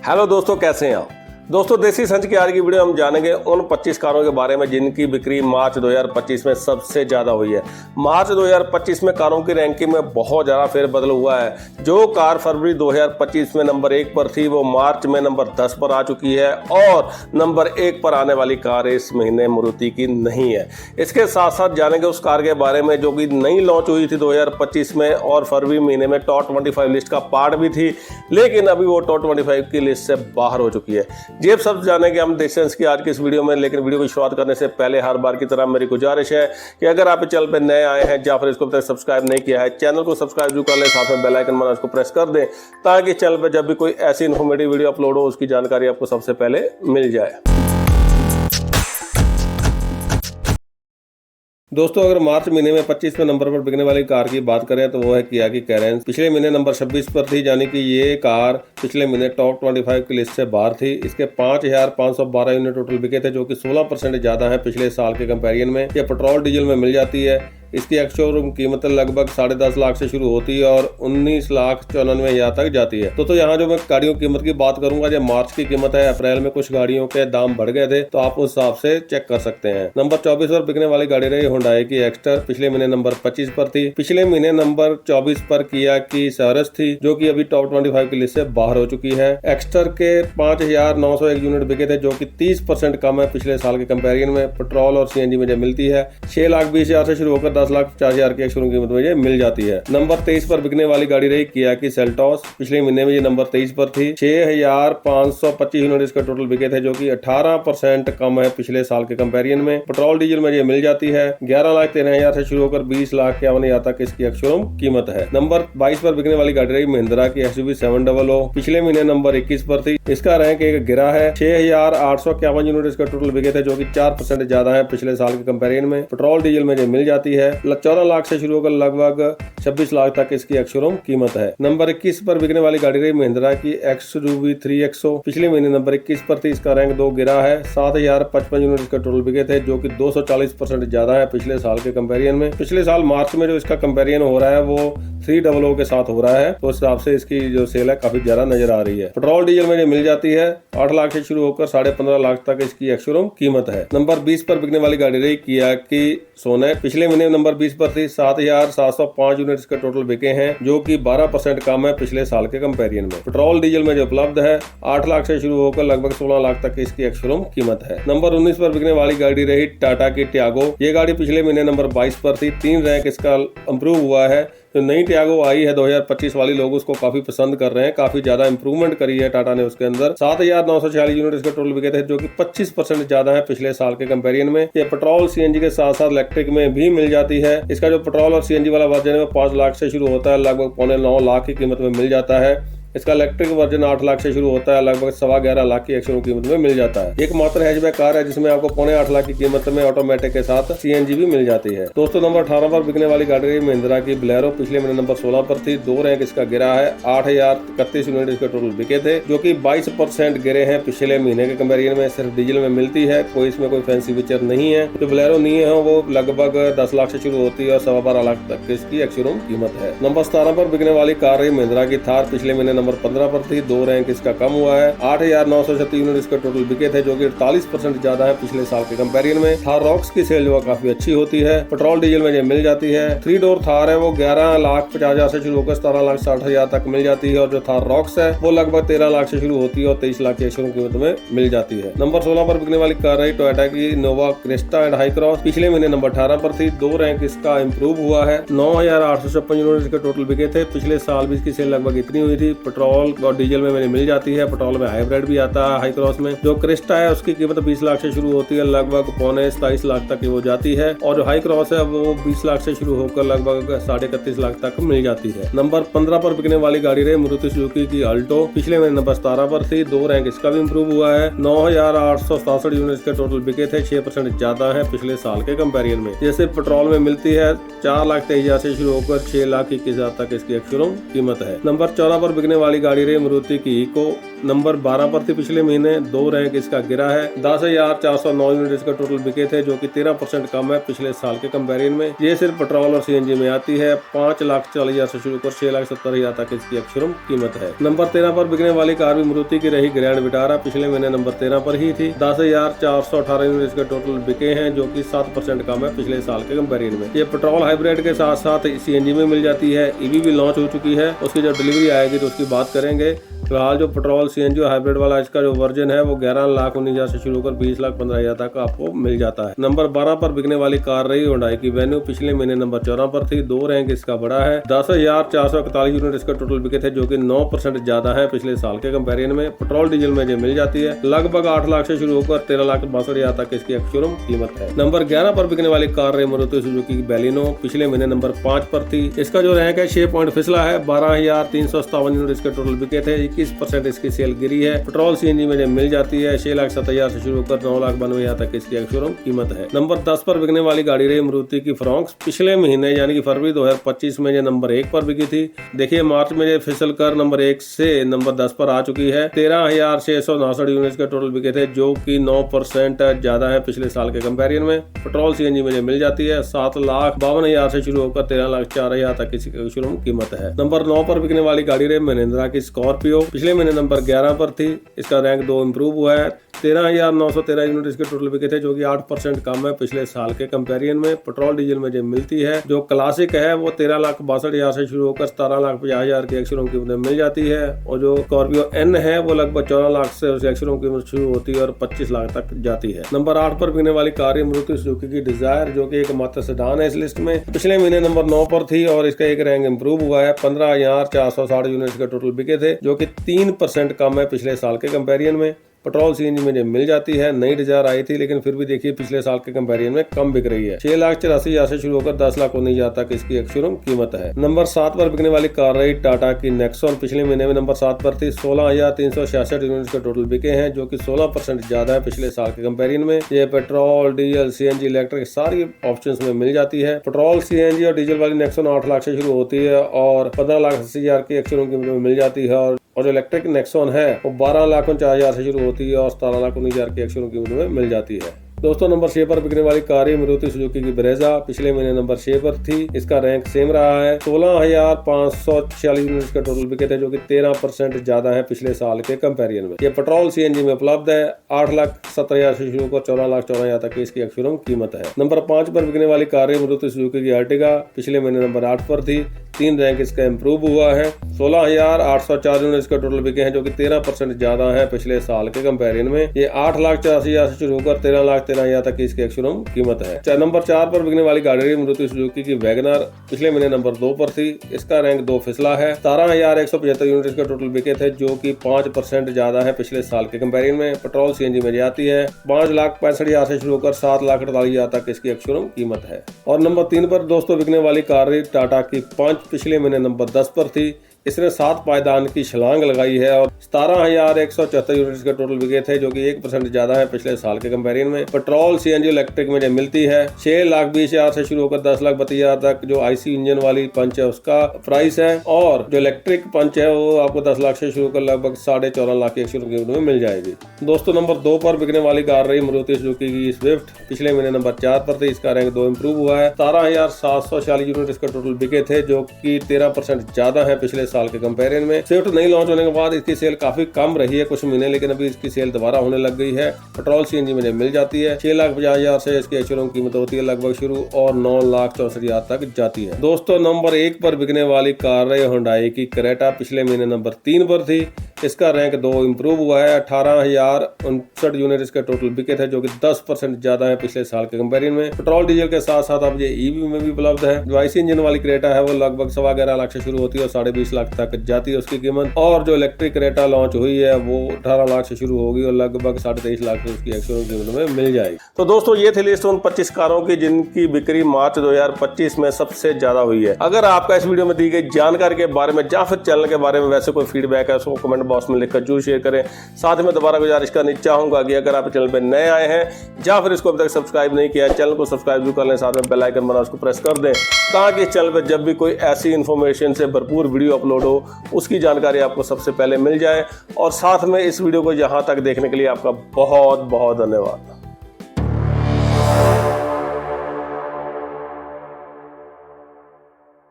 Hello दोस्तों, कैसे हैं आप। दोस्तों, देसी संच की आज की वीडियो हम जानेंगे उन 25 कारों के बारे में जिनकी बिक्री मार्च 2025 में सबसे ज़्यादा हुई है। मार्च 2025 में कारों की रैंकिंग में बहुत ज़्यादा फेरबदल हुआ है। जो कार फरवरी 2025 में नंबर 1 पर थी वो मार्च में नंबर 10 पर आ चुकी है और नंबर 1 पर आने वाली कार इस महीने मारुति की नहीं है। इसके साथ साथ जानेंगे उस कार के बारे में जो कि नई लॉन्च हुई थी 2025 में और फरवरी महीने में टॉप 25 लिस्ट का पार्ट भी थी, लेकिन अभी वो टॉप 25 की लिस्ट से बाहर हो चुकी है। ये सब जानेंगे हम देसी संच की आज की इस वीडियो में। लेकिन वीडियो की शुरुआत करने से पहले हर बार की तरह मेरी गुजारिश है कि अगर आप चैनल पर नए आए हैं या फिर इसको अब तक सब्सक्राइब नहीं किया है, चैनल को सब्सक्राइब जरूर कर ले, साथ में बेल आइकन बना उसको प्रेस कर दें ताकि चैनल पर जब भी कोई ऐसी इन्फॉर्मेटिव वीडियो अपलोड हो उसकी जानकारी आपको सबसे पहले मिल जाए। दोस्तों, अगर मार्च महीने में 25वें नंबर पर बिकने वाली कार की बात करें तो वो है किया की कैरेंस। पिछले महीने नंबर 26 पर थी, यानी कि ये कार पिछले महीने टॉप 25 की लिस्ट से बाहर थी। इसके 5,512 यूनिट टोटल बिके थे, जो कि 16% ज्यादा है पिछले साल के कंपेरिजन में। ये पेट्रोल डीजल में मिल जाती है। इसकी एक्स शोरूम कीमत लगभग 10.5 लाख से शुरू होती है और 19,94,000 तक जाती है। तो यहाँ जो मैं गाड़ियों की कीमत की बात करूंगा, जो मार्च की कीमत है, अप्रैल में कुछ गाड़ियों के दाम बढ़ गए थे तो आप उस हिसाब से चेक कर सकते हैं। नंबर 24 पर बिकने वाली गाड़ी रही हुंडई की एक्स्टर। पिछले महीने नंबर 25 पर थी। पिछले महीने नंबर 24 पर किया की सैरस थी, जो की अभी टॉप 25 की लिस्ट से बाहर हो चुकी है। एक्स्टर के 5,901 यूनिट बिके थे, जो की 30% कम है पिछले साल के कंपेरिजन में। पेट्रोल और सीएनजी में मिलती है। 6,20,000 से शुरू होकर 10,50,000 की शुरू कीमत में ये मिल जाती है। नंबर 23 पर बिकने वाली गाड़ी रही किया की सेल्टोस। पिछले महीने में ये नंबर 23 पर थी। 6,525 यूनिट इसका टोटल बिके थे, जो कि 18% कम है पिछले साल के कंपेरिजन में। पेट्रोल डीजल में ये मिल जाती है। 11,13,000 से शुरू होकर 20,51,000 तक इसकी एक्स-शोरूम कीमत है। नंबर 22 पर बिकने वाली गाड़ी रही महिंद्रा की XUV 700। पिछले महीने नंबर 21 पर थी। इसका रैंक एक गिरा है। 6,851 यूनिट इसका टोटल बिके थे, जो कि 4% ज्यादा है पिछले साल के कंपेरिजन में। पेट्रोल डीजल में ये मिल जाती है। 14 लाख से शुरू होकर लगभग 26 लाख तक इसकी एक्स-शोरूम कीमत है। नंबर 21 पर बिकने वाली गाड़ी रही महिंद्रा की XUV 3XO। पिछले महीने नंबर 21 पर थी। इसका रैंक 2 गिरा है। 7,055 यूनिट इसका टोटल बिके थे, जो कि 240% ज्यादा है पिछले साल के कंपेरिजन में। पिछले साल मार्च में जो इसका कंपेरिजन हो रहा है वो 300 के साथ हो रहा है, तो उस हिसाब से इसकी जो सेल है काफी ज्यादा नजर आ रही है। पेट्रोल डीजल में ये मिल जाती है। 8 लाख से शुरू होकर 15.5 लाख तक इसकी एक्स-शोरूम कीमत है। नंबर 20 पर बिकने वाली गाड़ी रही किया की सोनेट। पिछले महीने नंबर 20 पर थी। 7,705 यूनिट इसके टोटल बिके हैं, जो कि 12% कम है पिछले साल के कंपेरिजन में। पेट्रोल डीजल में जो उपलब्ध है 8 लाख से शुरू होकर लगभग 16 लाख तक इसकी एक्स-शोरूम कीमत है। नंबर 19 पर बिकने वाली गाड़ी रही टाटा की टियागो। ये गाड़ी पिछले महीने नंबर 22 पर थी। 3 रैंक इसका इंप्रूव हुआ है। जो नई टियागो आई है 2025 वाली, लोग उसको काफी पसंद कर रहे हैं। काफी ज्यादा इंप्रूवमेंट करी है टाटा ने उसके अंदर। 7,946 यूनिट इसके टोटल बिके थे, जो कि 25% ज्यादा है पिछले साल के कंपेरिजन में। ये पेट्रोल सीएनजी के साथ साथ इलेक्ट्रिक में भी मिल जाती है। इसका जो पेट्रोल और सीएनजी वाला वर्जन है 5 लाख से शुरू होता है, लगभग 9.25 लाख की कीमत में मिल जाता है। इसका इलेक्ट्रिक वर्जन 8 लाख से शुरू होता है, लगभग 11.25 लाख की एक्स-शोरूम कीमत में मिल जाता है। एक मात्र हैचबैक कार है जिसमें आपको 8.25 लाख की कीमत में ऑटोमेटिक के साथ सीएनजी भी मिल जाती है। दोस्तों, नंबर 18 पर बिकने वाली गाड़ी रही महिंद्रा की बोलेरो। पिछले महीने नंबर 16 पर थी। 2 रैंक इसका गिरा है। 8,031 यूनिट इसके टोटल बिके थे, जो कि 22% गिरे हैं पिछले महीने के कंपेरिजन में। सिर्फ डीजल में मिलती है, कोई इसमें कोई फैंसी फीचर नहीं है। जो बोलेरो नहीं है वो लगभग 10 लाख से शुरू होती है और 12.25 लाख तक इसकी एक्स-शोरूम कीमत है। नंबर 17 पर बिकने वाली कार रही महिंद्रा की थार। पिछले महीने नंबर 15 पर थी। 2 रैंक इसका कम हुआ है। 8,936 यूनिट इसका टोटल बिके थे, जो कि 48% ज्यादा है पिछले साल के कंपेरिजन में। थार रॉक्स की सेल जो काफी अच्छी होती है। पेट्रोल डीजल में ये मिल जाती है। 3 डोर थार है वो 11,50,000 से शुरू होकर 17,60,000 तक मिल जाती है और जो थार रॉक्स है वो लगभग 13 लाख से शुरू होती है और 23 लाख की एक्स-शोरूम कीमत में मिल जाती है। नंबर 16 पर बिकने वाली कार रही टोयोटा की नोवा क्रिस्टा एंड हाई क्रॉस। पिछले महीने नंबर 18 पर थी। 2 रैंक इसका इंप्रूव हुआ है। 9,856 यूनिट इसके टोटल बिके थे। पिछले साल भी इसकी सेल लगभग इतनी हुई थी। पेट्रोल और डीजल में मिल जाती है। पेट्रोल में हाइब्रिड भी आता है हाई क्रॉस में। जो क्रिस्टा है उसकी कीमत 20 लाख से शुरू होती है, लगभग 27 लाख तक वो जाती है और जो हाई क्रॉस है वो 20 लाख से शुरू होकर लगभग 31.5 लाख तक मिल जाती है। नंबर 15 पर बिकने वाली गाड़ी रही मारुति सुजुकी की अल्टो। पिछले महीने नंबर 17 पर थी। 2 रैंक इसका भी इंप्रूव हुआ है। 9,867 यूनिट इसके टोटल बिके थे, 6% ज्यादा है पिछले साल के कंपेरिजन में। जैसे पेट्रोल में मिलती है 4,23,000 से शुरू होकर 6,21,000 तक इसकी एक्स-शोरूम कीमत है। नंबर 14 पर बिकने वाली गाड़ी रही मारुति की इको, नंबर 12 पर थी पिछले महीने, 2 रैंक इसका गिरा है। 10,409 यूनिट इसका टोटल बिके थे, जो कि 13% कम है पिछले साल के कंपेरिजन में। ये सिर्फ पेट्रोल और सीएनजी में आती है। 5,40,000 से शुरू कर 6,70,000 तक इसकी एक्स-शोरूम कीमत है। नंबर 13 पर बिकने वाली कार भी मारुति की रही ग्रैंड विटारा, पिछले महीने नंबर 13 पर ही थी। 10,418 यूनिट इसके टोटल बिके हैं, जो कि 7% कम है पिछले साल के कंपेरिजन में। ये पेट्रोल हाइब्रिड के साथ साथ सीएनजी में मिल जाती है। ईवी भी लॉन्च हो चुकी है, उसकी जब डिलीवरी आएगी तो उसकी बात करेंगे। फिलहाल जो पेट्रोल सीएनजी और हाइब्रिड वाला इसका जो वर्जन है वो 11,19,000 से शुरू कर 20,15,000 तक आपको मिल जाता है। नंबर 12 पर बिकने वाली कार रही हुंडई की वेन्यू, पिछले महीने नंबर 14 पर थी। 2 रैंक इसका बड़ा है। 10,441 यूनिट इसका टोटल बिके थे, जो कि 9% ज्यादा है पिछले साल के कंपेरिजन में। पेट्रोल डीजल में जो मिल जाती है, लगभग 8 लाख से शुरू होकर 13,62,000 तक इसकी एक्स-शोरूम कीमत है। नंबर 11 पर बिकने वाली कार रही मारुति सुजुकी की बैलिनो, पिछले महीने नंबर 5 पर थी। इसका जो रैंक है 6 पॉइंट फिसला है। 12,357 यूनिट इसके टोटल बिके थे। 21% इसकी सेल गिरी है। पेट्रोल सीएनजी में मिल जाती है। 6,07,000 से शुरू होकर 9,92,000 तक इसकी एक्स-शोरूम कीमत है। नंबर 10 पर बिकने वाली गाड़ी रही मारुति की फ्रॉन्क्स, पिछले महीने यानी कि फरवरी 2025 में ये नंबर 1 पर बिकी थी। देखिए मार्च में ये फिसल कर नंबर 1 से नंबर 10 पर आ चुकी है। 13,659 यूनिट के टोटल बिके थे, जो कि 9% ज्यादा है पिछले साल के कंपेरिजन में। पेट्रोल सीएनजी में मिल जाती है। 7,52,000 से शुरू होकर 13,04,000 तक इसकी एक्स-शोरूम कीमत है। नंबर 9 पर बिकने वाली गाड़ी रही महिंद्रा की स्कॉर्पियो, पिछले महीने नंबर 11 पर थी। इसका रैंक 2 इंप्रूव हुआ है। 13,913 यूनिट इसके टोटल बिके थे, जो कि 8% कम है पिछले साल के कंपेरिजन में। पेट्रोल डीजल में जो मिलती है, जो क्लासिक है वो 13,62,000 से शुरू होकर 17,50,000 की एक्स-शोरूम कीमत मिल जाती है। और जो स्कॉर्पियो एन है वो लगभग 14 लाख से उसकी एक्स-शोरूम कीमत शुरू होती है और 25 लाख तक जाती है। नंबर 8 पर बिकने वाली कार मारुति सुजुकी की डिजायर, जो कि एकमात्र सेडान है इस लिस्ट में। पिछले महीने नंबर 9 पर थी और इसका एक रैंक इंप्रूव हुआ है। 15,460 यूनिट के टोटल बिके थे, जो कि 3% कम है पिछले साल के कंपेरिजन में। पेट्रोल सीएनजी में मिल जाती है। नई डिजायर आई थी, लेकिन फिर भी देखिए पिछले साल के कंपेरिजन में कम बिक रही है। 6,84,000 से शुरू होकर 10,19,000 तक इसकी एक्स-शोरूम कीमत है। नंबर 7 पर बिकने वाली कार रही टाटा की नेक्सॉन, पिछले महीने में नंबर 7 पर थी। 16,366 यूनिट के टोटल बिके हैं, जो कि 16% ज्यादा है पिछले साल के कंपेरिजन में। ये पेट्रोल, डीजल, सीएनजी, इलेक्ट्रिक सारी ऑप्शंस में मिल जाती है। पेट्रोल, सीएनजी और डीजल वाली नेक्सॉन 8 लाख से शुरू होती है और 15,80,000 की एक्स-शोरूम कीमत में मिल जाती है। और जो इलेक्ट्रिक नेक्सॉन है वो 12,49,000 से शुरू होती है और 17,19,000 की एक्स-शोरूम कीमत में मिल जाती है। दोस्तों नंबर 6 पर बिकने वाली कार मारुति सुजुकी की ब्रेजा, पिछले महीने नंबर 6 पर थी। इसका रैंक सेम रहा है। 16,546 यूनिट का टोटल बिके थे, जो कि 13% ज्यादा है पिछले साल के कंपेरिजन में। ये पेट्रोल सीएनजी में उपलब्ध है। 8,70,000 से शुरू होकर 14,14,000 तक इसकी एक्स-शोरूम कीमत है। नंबर 5 पर बिकने वाली कार मारुति सुजुकी की अर्टिगा, पिछले महीने नंबर 8 पर थी। 3 रैंक इसका इंप्रूव हुआ है। 16,804 यूनिट का टोटल बिके हैं, जो कि 13% ज्यादा है पिछले साल के कंपेरिजन में। ये 8,84,000 से शुरू होकर 13,13,000 तक इसकी एक्स-शोरूम कीमत है। नंबर 4 पर बिकने वाली गाड़ी मारुति सुजुकी की वैगनर, पिछले महीने नंबर 2 पर थी। इसका रैंक 2 फिसला है। 17,175 यूनिट का टोटल बिके थे, जो कि 5% ज्यादा है पिछले साल के कंपेरिजन में। पेट्रोल सीएनजी में जाती है। 5,65,000 से शुरू होकर 7,48,000 तक इसकी एक्स-शोरूम कीमत है। और नंबर 3 पर दोस्तों बिकने वाली कार टाटा की पंच, पिछले महीने नंबर 10 पर थी। इसने 7 पायदान की छलांग लगाई है और 17,174 यूनिट के टोटल बिके थे, जो कि 1% ज्यादा है पिछले साल के कंपेरिजन में। पेट्रोल, सीएनजी, इलेक्ट्रिक में जो मिलती है 6,20,000 से शुरू होकर 10,32,000 तक जो आईसी इंजन वाली पंच है उसका प्राइस है। और जो इलेक्ट्रिक पंच है वो आपको 10 लाख से शुरू कर लगभग 14.5 लाख की एक्स-शोरूम कीमत में मिल जाएगी। दोस्तों नंबर 2 पर बिकने वाली कार रही मारुति सुजुकी की स्विफ्ट, पिछले महीने नंबर 4 पर थी। इसका रैंक 2 इंप्रूव हुआ है। 17,746 यूनिट इसका टोटल बिके थे, जो कि 13% ज्यादा है पिछले साल के कंपेरिजन में। स्विफ्ट नई लॉन्च होने के बाद इसकी सेल काफी कम रही है कुछ महीने, लेकिन अभी इसकी सेल दोबारा होने लग गई है। पेट्रोल सीएनजी में मिल जाती है। 6,50,000 से इसकी एक्स-शोरूम कीमत होती है लगभग शुरू और 9,64,000 तक जाती है। दोस्तों नंबर 1 पर बिकने वाली कार रही हुंडई की क्रेटा, पिछले महीने नंबर 3 पर थी। इसका रैंक 2 इंप्रूव हुआ है। 18,059 यूनिट इसके टोटल बिके थे, जो कि 10% ज्यादा है पिछले साल के कंपेरिजन में। पेट्रोल, डीजल के साथ साथ अब ये ईवी में भी उपलब्ध है। जो आईसी इंजन वाली क्रेटा है वो लगभग 11.25 लाख से शुरू होती है और 20.5 लाख तक जाती है उसकी कीमत। और जो इलेक्ट्रिक क्रेटा लॉन्च हुई है वो 18 लाख से शुरू होगी और लगभग 23.5 लाख से उसकी एक्स-शोरूम कीमत में मिल जाएगी। तो दोस्तों ये थी लिस्ट उन 25 कारों की जिनकी बिक्री मार्च 2025 में सबसे ज्यादा हुई है। अगर आपका इस वीडियो में दी गई जानकारी के बारे में या फिर चैनल के बारे में वैसे कोई फीडबैक है उसको कमेंट बॉक्स में लिखकर जरूर शेयर करें। साथ में दोबारा गुजारिश करनी चाहूँगा कि अगर आप चैनल पर नए आए हैं या फिर इसको अभी तक सब्सक्राइब नहीं किया है, चैनल को सब्सक्राइब जरूर कर लें, साथ में बेल आइकन बना उसको प्रेस कर दें ताकि इस चैनल पर जब भी कोई ऐसी इन्फॉर्मेशन से भरपूर वीडियो अपलोड हो उसकी जानकारी आपको सबसे पहले मिल जाए। और साथ में इस वीडियो को यहाँ तक देखने के लिए आपका बहुत बहुत धन्यवाद।